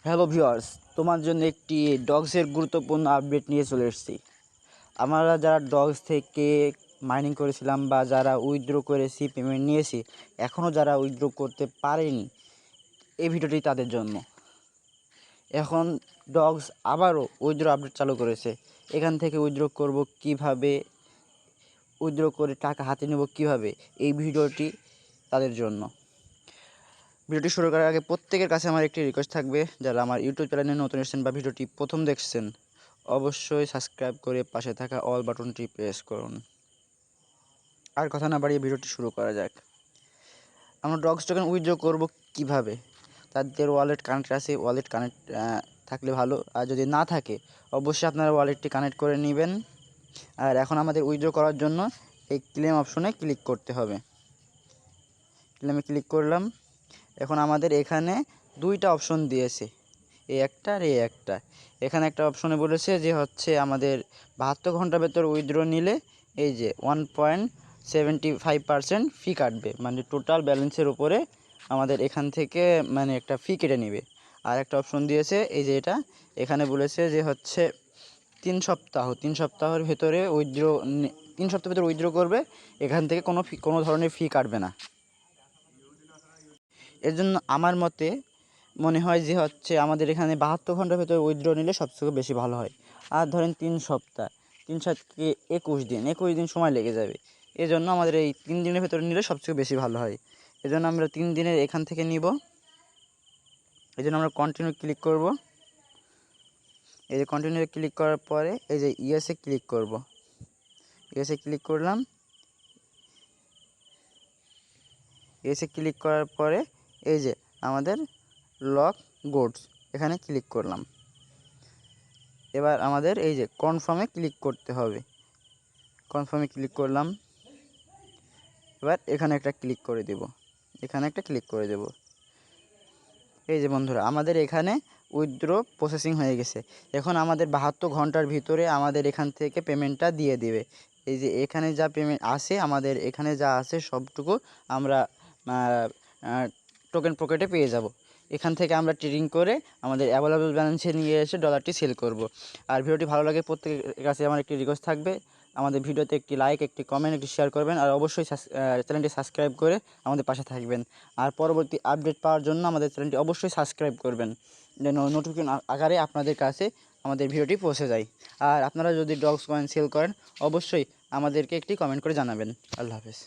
Hello viewers, তোমার জন্য একটি ডগসের গুরুত্বপূর্ণ আপডেট নিয়ে চলে এসেছি। আমরা যারা ডগস থেকে মাইনিং করেছিলাম বা যারা উইথড্র করেছি, পেমেন্ট নিয়েছি, এখনও যারা উইথড্র করতে পারেনি, এই ভিডিওটি তাদের জন্য। এখন ডগস আবারও উইথড্র আপডেট চালু করেছে। এখান থেকে উইথড্র করব কিভাবে, উইথড্র করে টাকা হাতে নেব কিভাবে, এই ভিডিওটি তাদের জন্য। ভিডিওটি শুরু করার আগে প্রত্যেকের কাছে আমার একটি রিকোয়েস্ট থাকবে, যারা আমার ইউটিউব চ্যানেলে নতুন এসেছেন বা ভিডিওটি প্রথম দেখছেন, অবশ্যই সাবস্ক্রাইব করে পাশে থাকা অল বাটনটি প্রেস করুন। আর কথা না বাড়িয়ে ভিডিওটি শুরু করা যাক। আমরা ডগস টোকেন উইথড্র করব কিভাবে, তাদের ওয়ালেট কানেক্ট আছে, ওয়ালেট কানেক্ট থাকলে ভালো, আর যদি না থাকে অবশ্যই আপনারা ওয়ালেটটি কানেক্ট করে নেবেন। আর এখন আমাদের উইথড্র করার জন্য এই ক্লেম অপশনে ক্লিক করতে হবে। ক্লেমে ক্লিক করলাম। এখন আমাদের এখানে দুইটা অপশন দিয়েছে, এই একটা আর এই একটা। এখানে একটা অপশনে বলেছে যে হচ্ছে আমাদের 72 ঘন্টার ভেতর উইথড্র নিলে এই যে 1.75% ফি কাটবে, মানে টোটাল ব্যালেন্সের উপরে আমাদের এখান থেকে মানে একটা ফি কেটে নেবে। আর একটা অপশন দিয়েছে এই যে এটা, এখানে বলেছে যে হচ্ছে 3 সপ্তাহের ভেতরে উইথড্র, 3 সপ্তাহের ভেতরে উইথড্র করবে, এখান থেকে কোনো ধরনের ফি কাটবে না। এর জন্য আমার মতে মনে হয় যে হচ্ছে আমাদের এখানে 72 ঘন্টার ভেতরে উইথড্র নিলে সবথেকে বেশি ভালো হয়। আর ধরেন 3 সপ্তাহ, 3 সাতকে 21 দিন সময় লেগে যাবে। এজন্য আমাদের এই 3 দিনের ভেতরে নিলে সবথেকে বেশি ভালো হয়। এজন্য আমরা 3 দিনের এখান থেকে নিব। এজন্য আমরা কন্টিনিউ ক্লিক করব। এই যে কন্টিনিউ ক্লিক করার পরে এই যে ইয়েসে ক্লিক করব। ইয়েসে ক্লিক করলাম। ইয়েসে ক্লিক করার পরে এই যে আমাদের লক গোডস, এখানে ক্লিক করলাম। এবার আমাদের এই যে কনফার্মে ক্লিক করতে হবে। কনফার্মে ক্লিক করলাম। এবার এখানে একটা ক্লিক করে দেব, এখানে একটা ক্লিক করে দেব। এই যে বন্ধুরা, আমাদের এখানে উইথড্র প্রসেসিং হয়ে গেছে। এখন আমাদের 72 ঘন্টার ভিতরে আমাদের এখান থেকে পেমেন্টটা দিয়ে দেবে। এই যে এখানে যা পেমেন্ট আসে, আমাদের এখানে যা আসে সবটুকু আমরা টোকেন পকেটে পেয়ে যাব। এখান থেকে আমরা ট্রেডিং করে আমাদের অ্যাভেলেবল ব্যালেন্সে নিয়ে এসে ডলারটি সেল করব। আর ভিডিওটি ভালো লাগে প্রত্যেকের কাছে আমার একটি রিকোয়েস্ট থাকবে, আমাদের ভিডিওতে একটি লাইক, একটি কমেন্ট, একটি শেয়ার করবেন। আর অবশ্যই চ্যানেলটি সাবস্ক্রাইব করে আমাদের পাশে থাকবেন। আর পরবর্তী আপডেট পাওয়ার জন্য আমাদের চ্যানেলটি অবশ্যই সাবস্ক্রাইব করবেন, যেন নোটিফিকেশন আকারে আপনাদের কাছে আমাদের ভিডিওটি পৌঁছে যায়। আর আপনারা যদি ডগস কয়েন সেল করেন অবশ্যই আমাদেরকে একটি কমেন্ট করে জানাবেন। আল্লাহ হাফেজ।